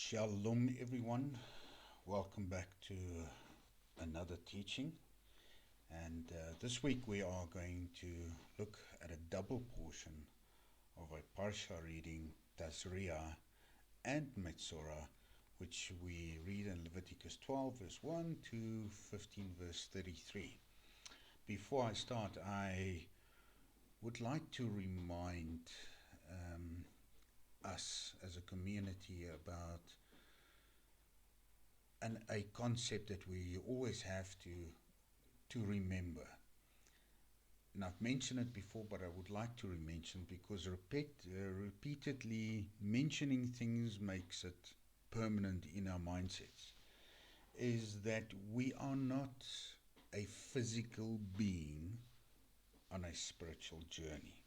Shalom, everyone. Welcome back to another teaching. And this week we are going to look at a double portion of a Parshat reading, Tazria and Metzora, which we read in Leviticus 12, verse 1 to 15, verse 33. Before I start, I would like to remind us as a community about a concept that we always have to remember. And I've mentioned it before, but I would like to re-mention because repeatedly mentioning things makes it permanent in our mindsets, is that we are not a physical being on a spiritual journey.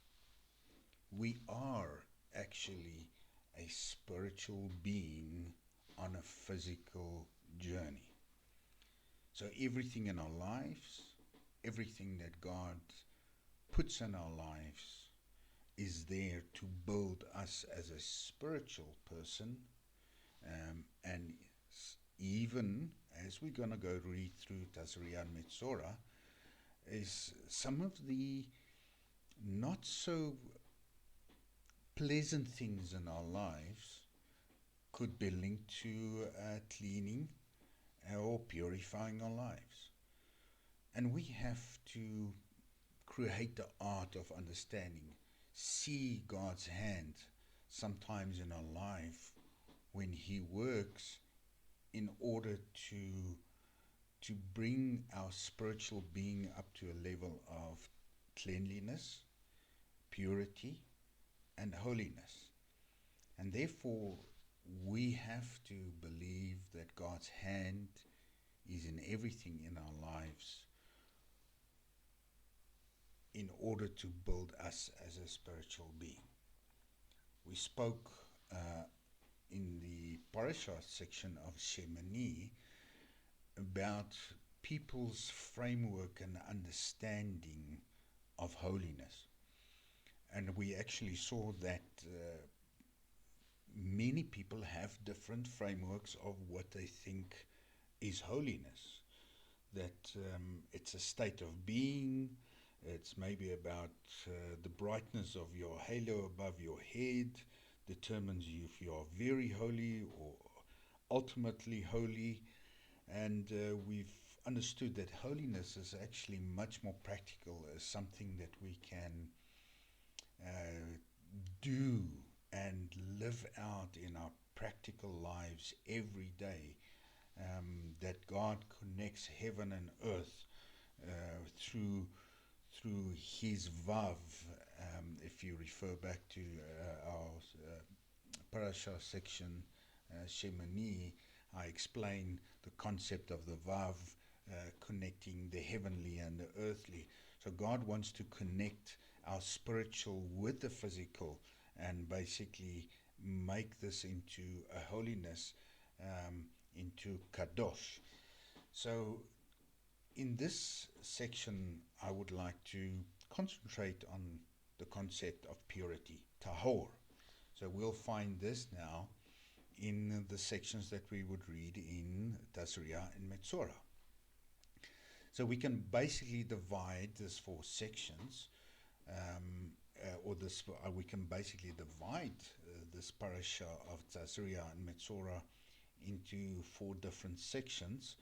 We are actually a spiritual being on a physical journey. So everything in our lives, everything that God puts in our lives is there to build us as a spiritual person. And even as we're going to go read through Tazria and Metzora, is some of the not so pleasant things in our lives could be linked to cleaning or purifying our lives. And we have to create the art of understanding, see God's hand sometimes in our life when He works in order to bring our spiritual being up to a level of cleanliness, purity, and holiness. And therefore, we have to believe that God's hand is in everything in our lives in order to build us as a spiritual being. We spoke in the Parshat section of Shemini about people's framework and understanding of holiness. And we actually saw that many people have different frameworks of what they think is holiness. That it's a state of being, it's maybe about the brightness of your halo above your head, determines if you are very holy or ultimately holy. And we've understood that holiness is actually much more practical, as something that we can do and live out in our practical lives every day, that God connects heaven and earth through His Vav. If you refer back to our Parshat section, Shemini, I explain the concept of the Vav connecting the heavenly and the earthly. So God wants to connect our spiritual with the physical and basically make this into a holiness, into kadosh. So in this section, I would like to concentrate on the concept of purity, tahor. So we'll find this now in the sections that we would read in Tazria and Metzora. So we can basically divide this 4 sections, we can basically divide this parasha of Tazria and Metzora into 4 different sections.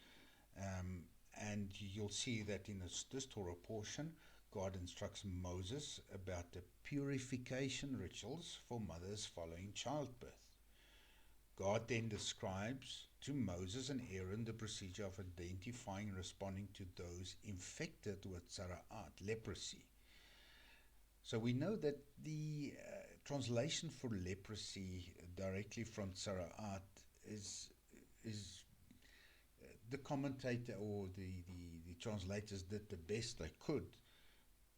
And you'll see that in this Torah portion, God instructs Moses about the purification rituals for mothers following childbirth. God then describes to Moses and Aaron the procedure of identifying and responding to those infected with Tzara'at, leprosy. So we know that the translation for leprosy directly from Tzara'at is the commentator or the translators did the best they could,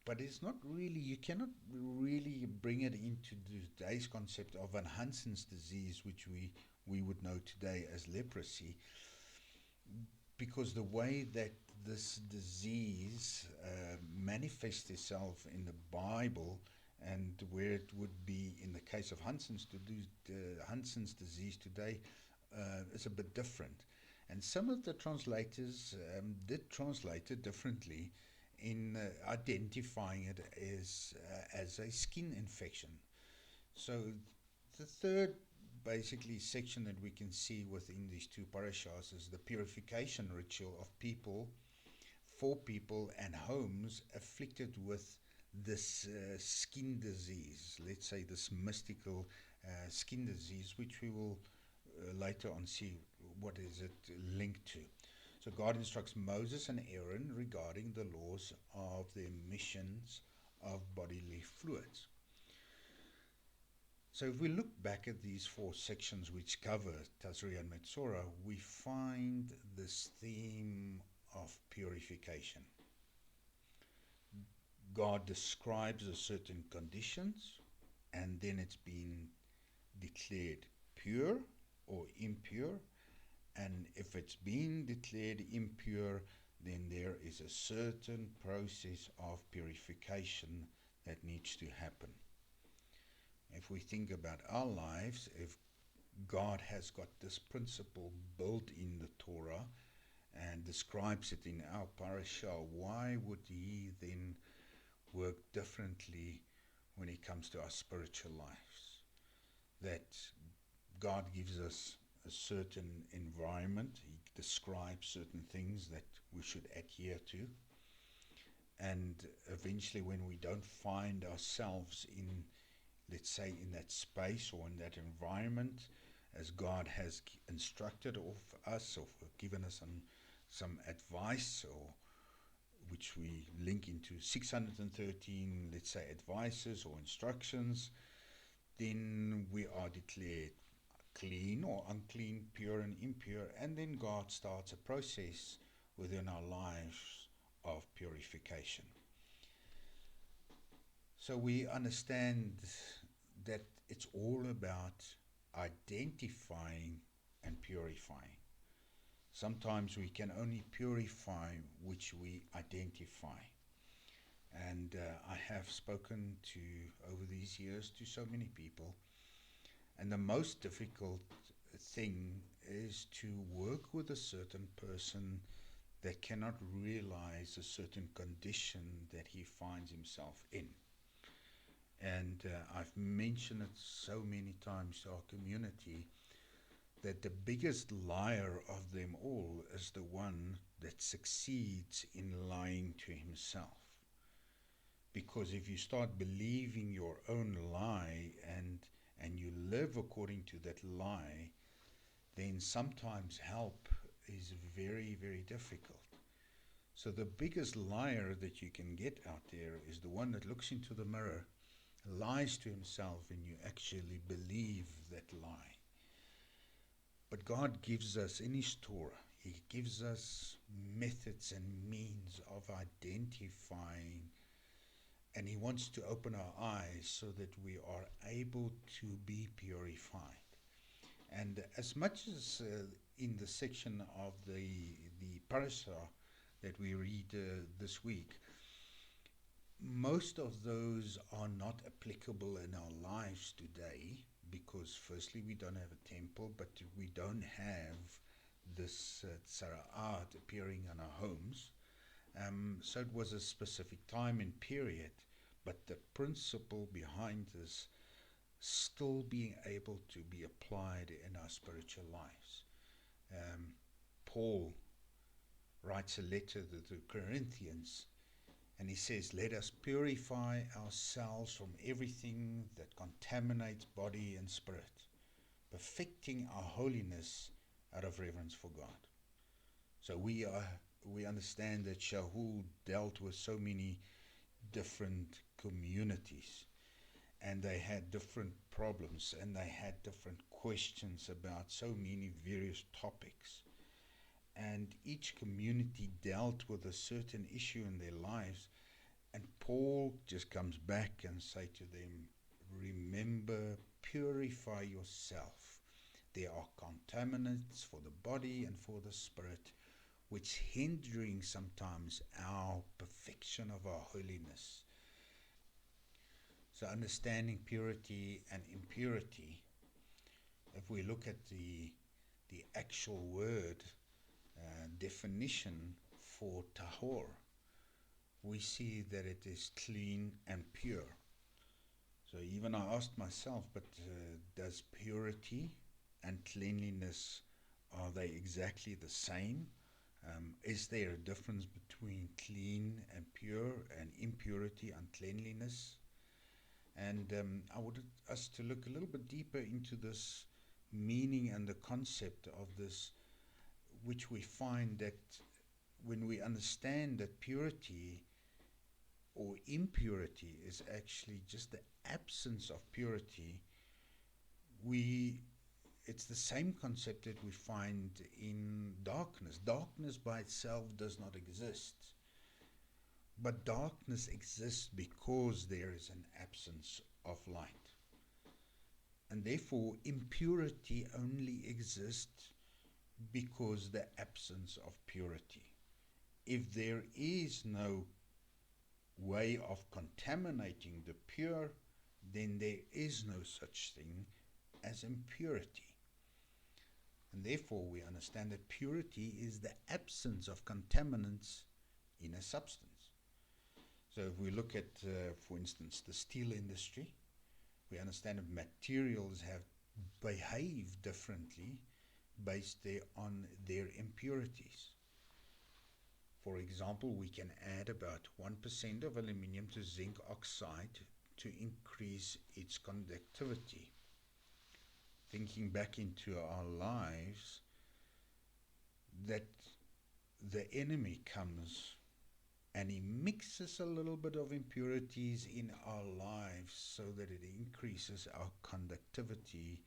but it's not really, you cannot really bring it into today's concept of an Hansen's disease, which we would know today as leprosy, because the way that this disease manifests itself in the Bible, and where it would be in the case of Hansen's disease today, is a bit different. And some of the translators did translate it differently in identifying it as a skin infection. So the third basically section that we can see within these two parashas is the purification ritual of people, for people and homes afflicted with this skin disease, let's say this mystical skin disease, which we will later on see what is it linked to. So God instructs Moses and Aaron regarding the laws of the emissions of bodily fluids. So if we look back at these four sections which cover Tazria and Metzora, we find this theme of purification. God describes a certain conditions, and then it's been declared pure or impure, and if it's been declared impure, then there is a certain process of purification that needs to happen. If we think about our lives, if God has got this principle built in the Torah and describes it in our parasha, why would he then work differently when it comes to our spiritual lives? That God gives us a certain environment, he describes certain things that we should adhere to, and eventually when we don't find ourselves in, let's say, in that space or in that environment as God has instructed of us or given us some advice, or which we link into 613, let's say, advices or instructions, then we are declared clean or unclean, pure and impure, and then God starts a process within our lives of purification. So we understand that it's all about identifying and purifying. Sometimes we can only purify which we identify. And I have spoken to, over these years, to so many people. And the most difficult thing is to work with a certain person that cannot realize a certain condition that he finds himself in. And I've mentioned it so many times to our community that the biggest liar of them all is the one that succeeds in lying to himself. Because if you start believing your own lie and you live according to that lie, then sometimes help is very, very difficult. So the biggest liar that you can get out there is the one that looks into the mirror, lies to himself, and you actually believe that lie. But God gives us in his Torah, he gives us methods and means of identifying, and he wants to open our eyes so that we are able to be purified. And as much as in the section of the Parshat that we read this week, most of those are not applicable in our lives today, because firstly we don't have a temple, but we don't have this Tzara'at appearing in our homes. So it was a specific time and period, but the principle behind this still being able to be applied in our spiritual lives. Paul writes a letter to the Corinthians, and he says, let us purify ourselves from everything that contaminates body and spirit, perfecting our holiness out of reverence for God. So we understand that Shaul dealt with so many different communities, and they had different problems, and they had different questions about so many various topics. And each community dealt with a certain issue in their lives, and Paul just comes back and say to them, remember, purify yourself. There are contaminants for the body and for the spirit, which hindering sometimes our perfection of our holiness. So understanding purity and impurity, if we look at the the actual word definition for tahor, we see that it is clean and pure. So even I asked myself, but does purity and cleanliness, are they exactly the same? Is there a difference between clean and pure and impurity, uncleanliness? And I wanted us to look a little bit deeper into this meaning and the concept of this, which we find that when we understand that purity or impurity is actually just the absence of purity, it's the same concept that we find in darkness. Darkness by itself does not exist, but darkness exists because there is an absence of light. And therefore, impurity only exists because the absence of purity. If there is no way of contaminating the pure, then there is no such thing as impurity. And therefore, we understand that purity is the absence of contaminants in a substance. So if we look at, for instance, the steel industry, we understand that materials have behaved differently based on their impurities. For example, we can add about 1% of aluminium to zinc oxide to increase its conductivity. Thinking back into our lives, that the enemy comes and he mixes a little bit of impurities in our lives so that it increases our conductivity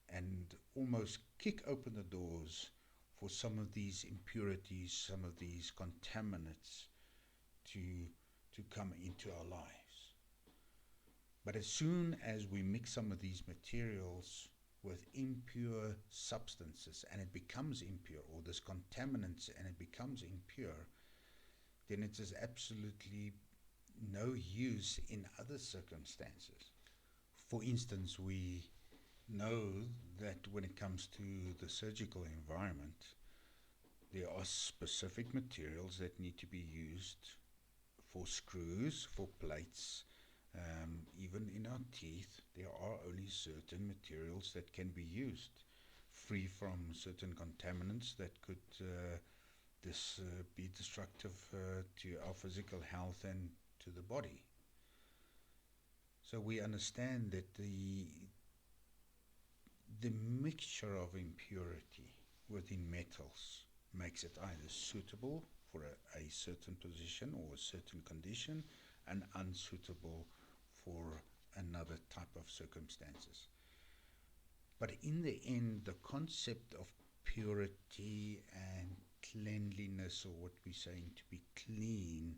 and almost kick open the doors for some of these impurities, some of these contaminants to come into our lives. But as soon as we mix some of these materials with impure substances and it becomes impure, or this contaminants and it becomes impure, then it is absolutely no use in other circumstances. For instance, we know that when it comes to the surgical environment, there are specific materials that need to be used for screws, for plates, even in our teeth. There are only certain materials that can be used, free from certain contaminants that could be destructive to our physical health and to the body. So we understand that the mixture of impurity within metals makes it either suitable for a certain position or a certain condition and unsuitable for another type of circumstances. But in the end, the concept of purity and cleanliness, or what we're saying to be clean,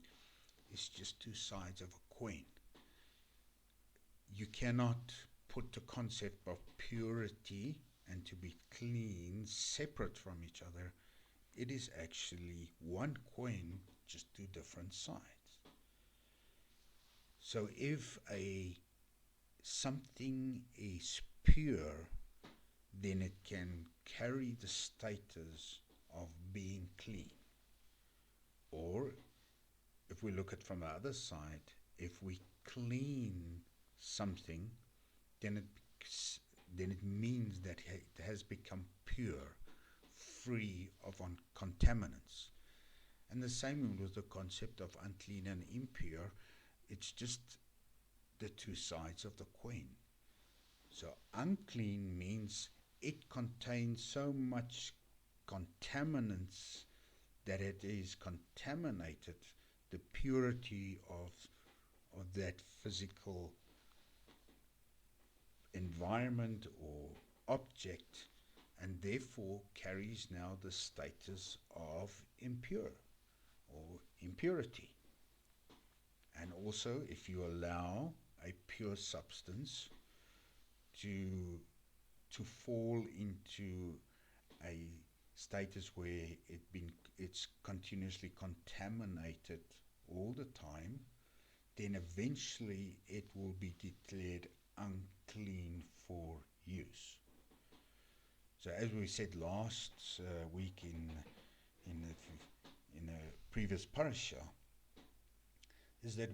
is just two sides of a coin. You cannot put the concept of purity and to be clean separate from each other. It is actually one coin, just two different sides. So if something is pure, then it can carry the status of being clean. Or if we look at from the other side, if we clean something, then it means that it has become pure, free of contaminants. And the same with the concept of unclean and impure. It's just the two sides of the coin. So unclean means it contains so much contaminants that it is contaminated the purity of that physical environment or object, and therefore carries now the status of impure or impurity. And also, if you allow a pure substance to fall into a status where it's continuously contaminated all the time, then eventually it will be declared unclean for use. So as we said last week in a previous Parshat, is that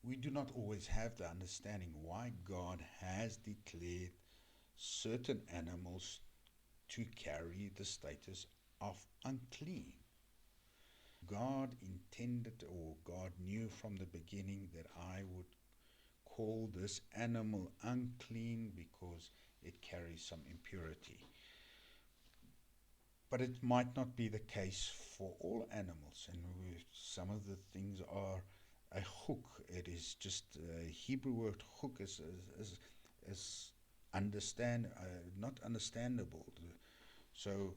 we do not always have the understanding why God has declared certain animals to carry the status of unclean. God intended, or God knew from the beginning, that I would call this animal unclean because it carries some impurity. But it might not be the case for all animals, and some of the things are a hook. It is just a Hebrew word hook is not understandable. So,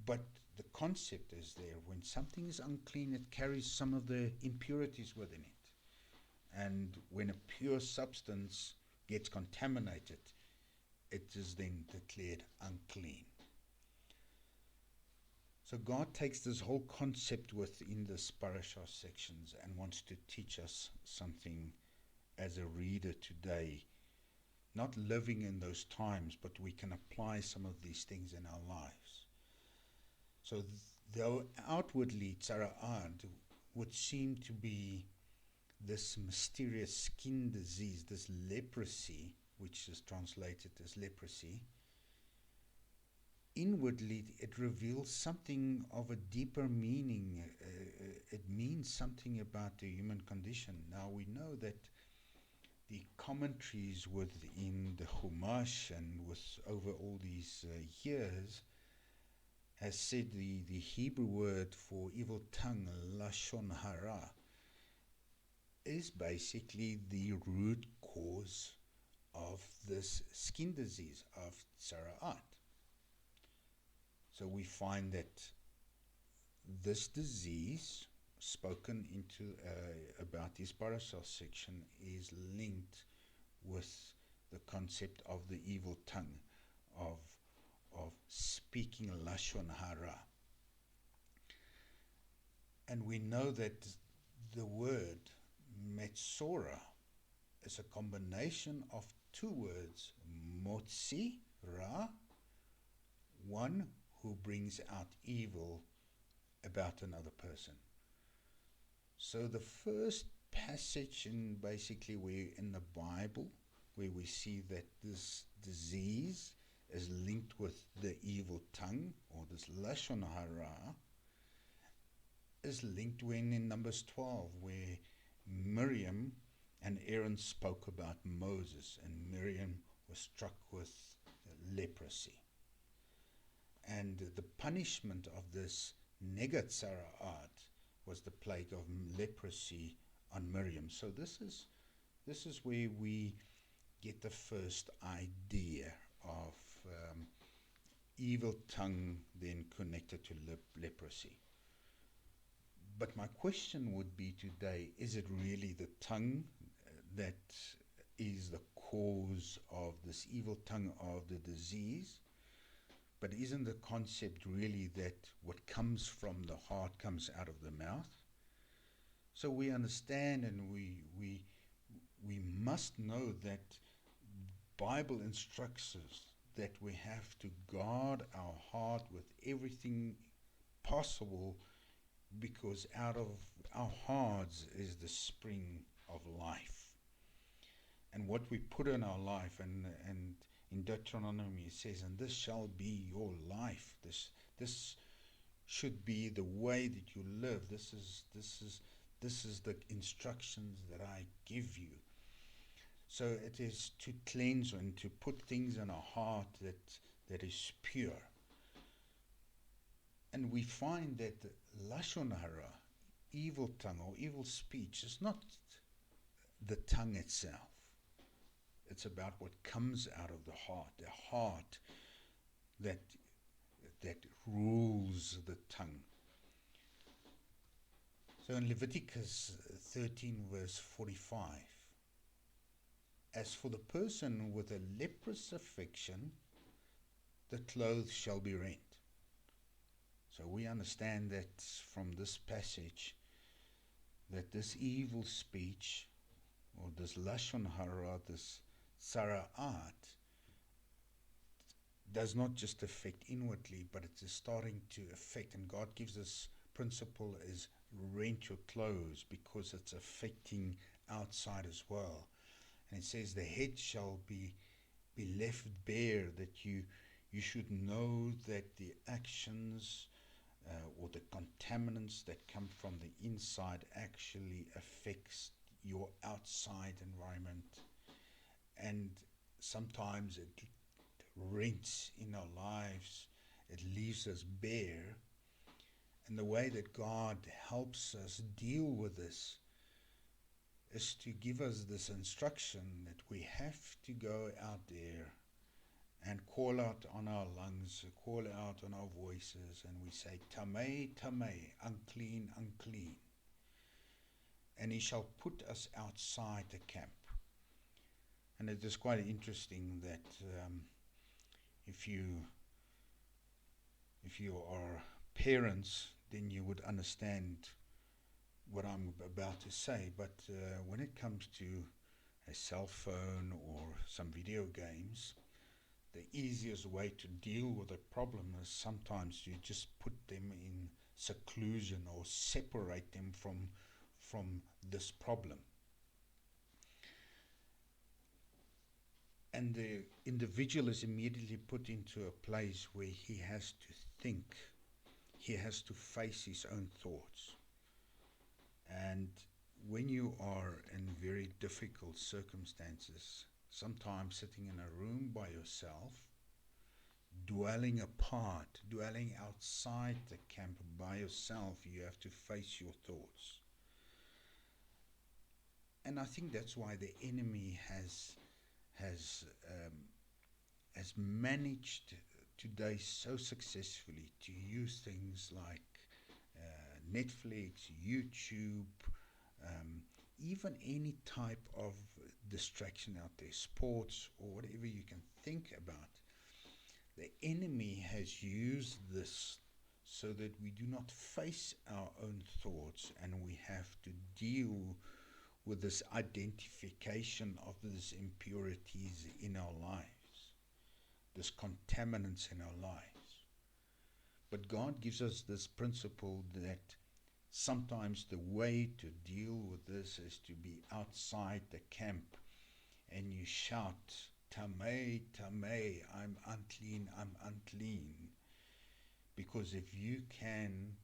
but the concept is there. When something is unclean, it carries some of the impurities within it. And when a pure substance gets contaminated, it is then declared unclean. So God takes this whole concept within this parasha sections and wants to teach us something as a reader today, not living in those times, but we can apply some of these things in our lives. So though outwardly Tzara'at would seem to be this mysterious skin disease, this leprosy, which is translated as leprosy, inwardly it reveals something of a deeper meaning. It means something about the human condition. Now we know that the commentaries within the Chumash and with over all these years has said the Hebrew word for evil tongue, lashon hara, is basically the root cause of this skin disease of Tzara'at. So we find that this disease spoken into about this parasha section is linked with the concept of the evil tongue, of speaking lashon hara. And we know that the word Metzora is a combination of two words, motzi, ra, one who brings out evil about another person. So the first passage in the Bible where we see that this disease is linked with the evil tongue, or this lashon hara, is linked when in Numbers 12, where Miriam and Aaron spoke about Moses, and Miriam was struck with leprosy. And the punishment of this Tzara'at was the plague of leprosy on Miriam. So this is where we get the first idea of evil tongue then connected to leprosy. But my question would be today, is it really the tongue that is the cause of this evil tongue of the disease? But isn't the concept really that what comes from the heart comes out of the mouth? So we understand, and we must know that Bible instructs us that we have to guard our heart with everything possible, because out of our hearts is the spring of life. And what we put in our life, and in Deuteronomy it says, and this shall be your life. This should be the way that you live. This is the instructions that I give you. So it is to cleanse and to put things in our heart that is pure. And we find that lashon hara, evil tongue or evil speech, is not the tongue itself. It's about what comes out of the heart that rules the tongue. So in Leviticus 13 verse 45, as for the person with a leprous affliction, the clothes shall be rent. So we understand that from this passage that this evil speech, or this lashon hara, this Tzara'at, does not just affect inwardly, but it is starting to affect, and God gives us principle is rent your clothes, because it's affecting outside as well. And it says the head shall be left bare, that you should know that the actions or the contaminants that come from the inside actually affects your outside environment. And sometimes it rents in our lives, it leaves us bare. And the way that God helps us deal with this is to give us this instruction that we have to go out there and call out on our lungs, call out on our voices, and we say, Tamei, Tamei, unclean, unclean. And he shall put us outside the camp. And it is quite interesting that if you are parents, then you would understand what I'm about to say. But when it comes to a cell phone or some video games, the easiest way to deal with a problem is sometimes you just put them in seclusion or separate them from this problem. And the individual is immediately put into a place where he has to think, he has to face his own thoughts. And when you are in very difficult circumstances, sometimes sitting in a room by yourself, dwelling apart, dwelling outside the camp by yourself, you have to face your thoughts. And I think that's why the enemy has managed today so successfully to use things like Netflix, YouTube, even any type of distraction out there, sports or whatever you can think about. The enemy has used this so that we do not face our own thoughts, and we have to deal with this identification of these impurities in our lives, this contaminants in our lives. But God gives us this principle that sometimes the way to deal with this is to be outside the camp and you shout, Tamei, Tamei, I'm unclean, I'm unclean. Because if you can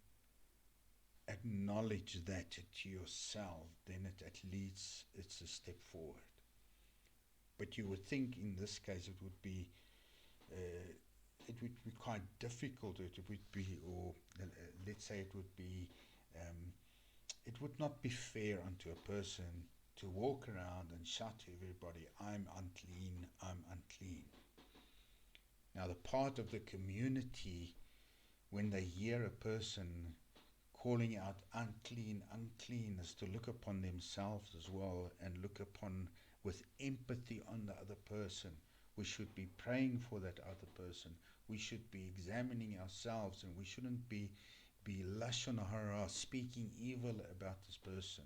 acknowledge that to yourself, then it at least it's a step forward. But you would think in this case it would be quite difficult. It would be, or let's say it would not be fair unto a person to walk around and shout to everybody, I'm unclean, I'm unclean. Now the part of the community, when they hear a person calling out unclean, unclean, is to look upon themselves as well and look upon with empathy on the other person. We should be praying for that other person. We should be examining ourselves, and we shouldn't be lashon hara, speaking evil about this person.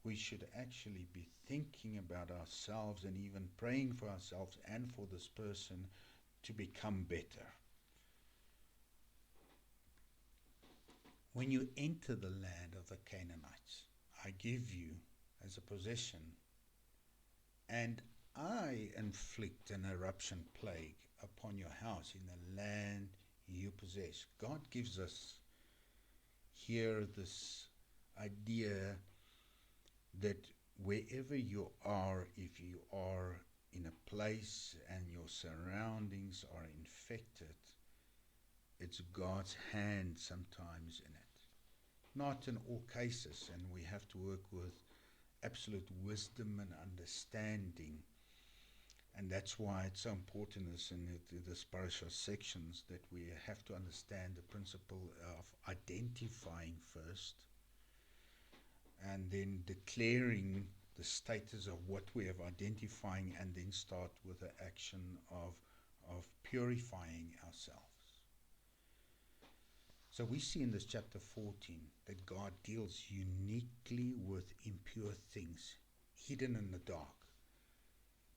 We should actually be thinking about ourselves and even praying for ourselves and for this person to become better. When you enter the land of the Canaanites, I give you as a possession, and I inflict an eruption plague upon your house in the land you possess. God gives us here this idea that wherever you are, if you are in a place and your surroundings are infected, it's God's hand sometimes in it. Not in all cases, and we have to work with absolute wisdom and understanding. And that's why it's so important in this Parshat sections that we have to understand the principle of identifying first, and then declaring the status of what we have identifying, and then start with the action of purifying ourselves. So we see in this chapter 14 that God deals uniquely with impure things, hidden in the dark.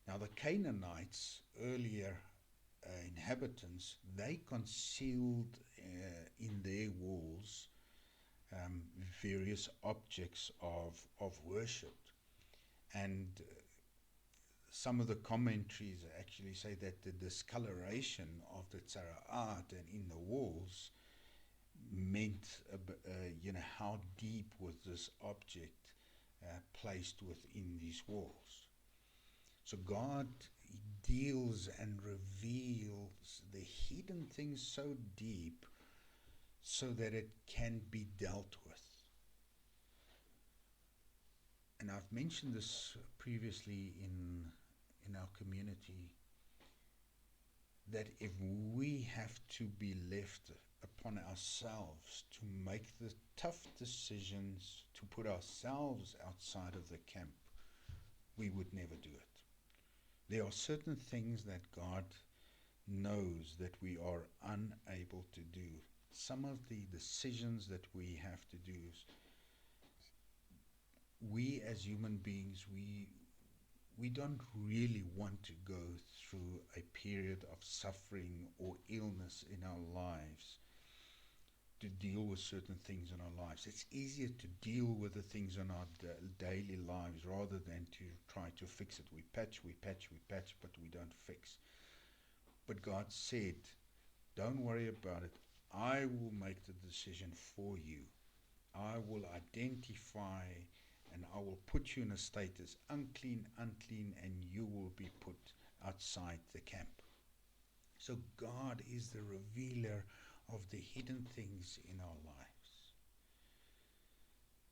Now the Canaanites earlier inhabitants, they concealed in their walls various objects of worship. And some of the commentaries actually say that the discoloration of the Tzara'at and in the walls meant, how deep was this object placed within these walls. So God deals and reveals the hidden things so deep so that it can be dealt with. And I've mentioned this previously in our community, that if we have to be left upon ourselves to make the tough decisions to put ourselves outside of the camp, we would never do it. There are certain things that God knows that we are unable to do. Some of the decisions that we have to do, we as human beings, we don't really want to go through a period of suffering or illness in our lives to deal with certain things in our lives. It's easier to deal with the things in our daily lives rather than to try to fix it. We patch, but we don't fix. But God said, don't worry about it. I will make the decision for you. I will identify and I will put you in a status unclean, and you will be put outside the camp. So God is the revealer of the hidden things in our lives.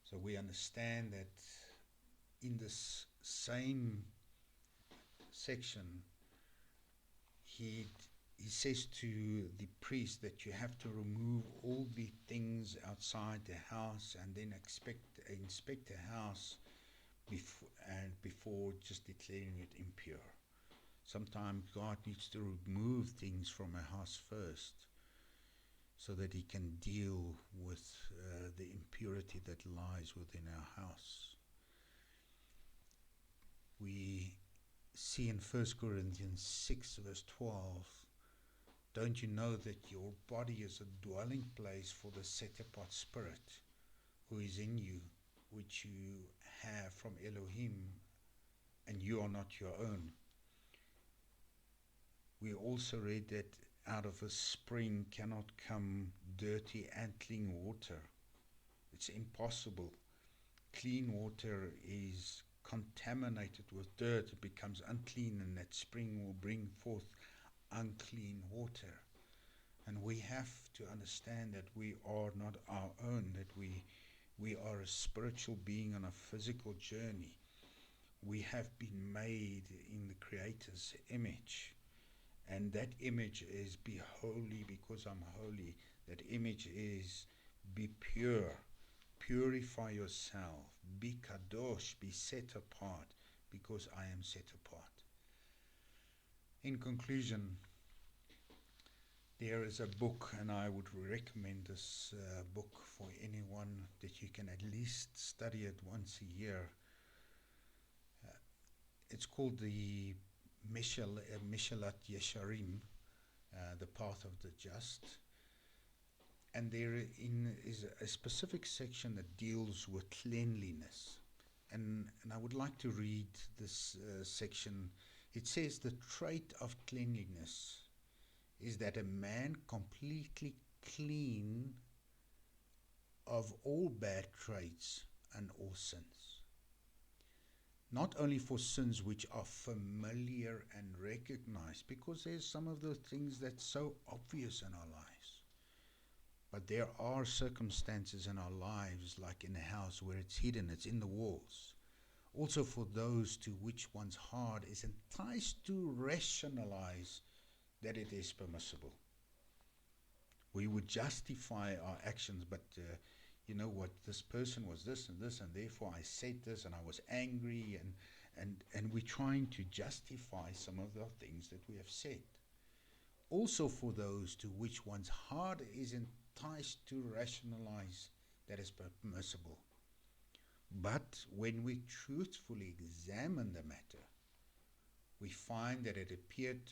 So we understand that in this same section, he says to the priest that you have to remove all the things outside the house and then inspect the house before just declaring it impure. Sometimes God needs to remove things from a house first so that he can deal with the impurity that lies within our house. We see in 1 Corinthians 6 verse 12, don't you know that your body is a dwelling place for the set-apart Spirit who is in you, which you have from Elohim, and you are not your own? We also read that out of a spring cannot come dirty and clean water. It's impossible. Clean water is contaminated with dirt, it becomes unclean, and that spring will bring forth unclean water. And we have to understand that we are not our own, that we are a spiritual being on a physical journey. We have been made in the Creator's image, and that image is be holy because I'm holy. That image is be pure, purify yourself, be kadosh, be set apart because I am set apart. In conclusion, there is a book, and I would recommend this book for anyone, that you can at least study it once a year. It's called the Mishalat Yesharim, the Path of the Just. And there is a specific section that deals with cleanliness. And I would like to read this section. It says the trait of cleanliness is that a man completely clean of all bad traits and all sins. Not only for sins which are familiar and recognized, because there's some of those things that's so obvious in our lives. But there are circumstances in our lives, like in a house, where it's hidden, it's in the walls. Also for those to which one's heart is enticed to rationalize that it is permissible. We would justify our actions, but you know what, this person was this, and therefore I said this, and I was angry, and we're trying to justify some of the things that we have said. Also for those to which one's heart is enticed to rationalize that is permissible. But when we truthfully examine the matter, we find that it appeared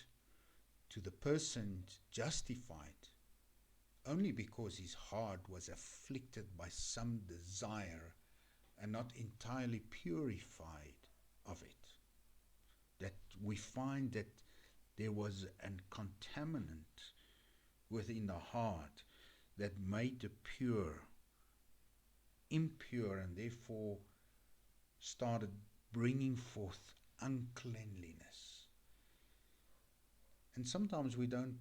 to the person justified only because his heart was afflicted by some desire and not entirely purified of it. That we find that there was a contaminant within the heart that made the pure impure, and therefore started bringing forth uncleanliness. And sometimes we don't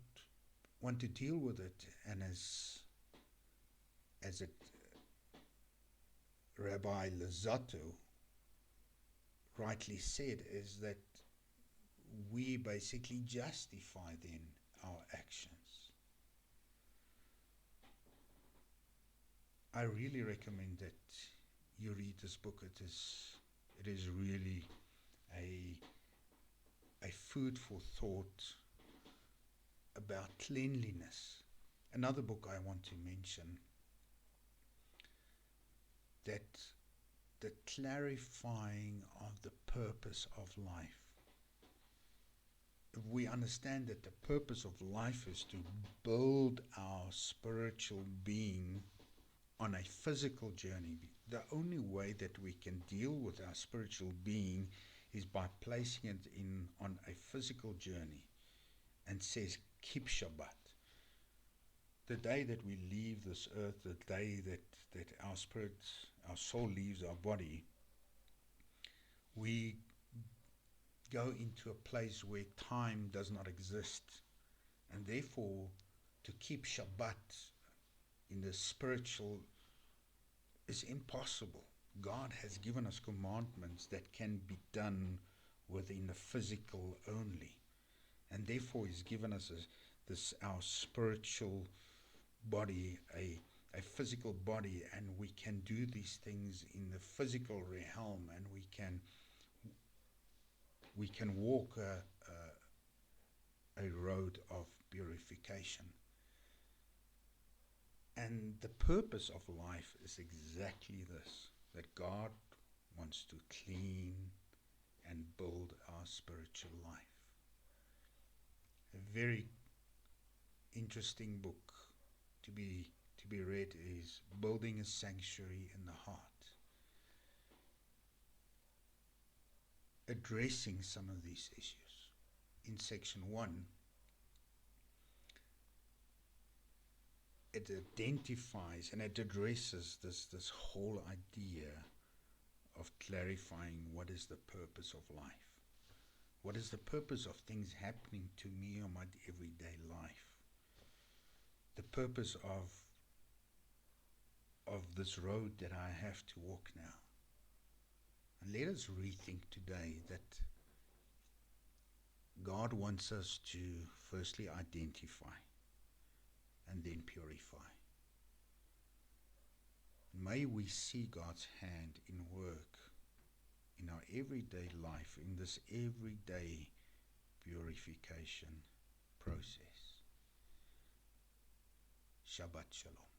want to deal with it, and as it Rabbi Lazzato rightly said, is that we basically justify then our actions. I really recommend that you read this book. It is really a food for thought about cleanliness. Another book I want to mention, that the clarifying of the purpose of life. If we understand that the purpose of life is to build our spiritual being on a physical journey, the only way that we can deal with our spiritual being is by placing it on a physical journey, and says, keep Shabbat. The day that we leave this earth, the day that our soul leaves our body, we go into a place where time does not exist, and therefore to keep Shabbat in the spiritual is impossible. God has given us commandments that can be done within the physical only, and therefore He's given us our spiritual body, a physical body, and we can do these things in the physical realm, and we can walk a road of purification. And the purpose of life is exactly this, that God wants to clean and build our spiritual life. A very interesting book to be read is Building a Sanctuary in the Heart, addressing some of these issues. In section 1, it identifies and it addresses this whole idea of clarifying what is the purpose of life. What is the purpose of things happening to me on my everyday life? The purpose of this road that I have to walk now. And let us rethink today that God wants us to firstly identify and then purify. May we see God's hand in work in our everyday life, in this everyday purification process. Shabbat Shalom.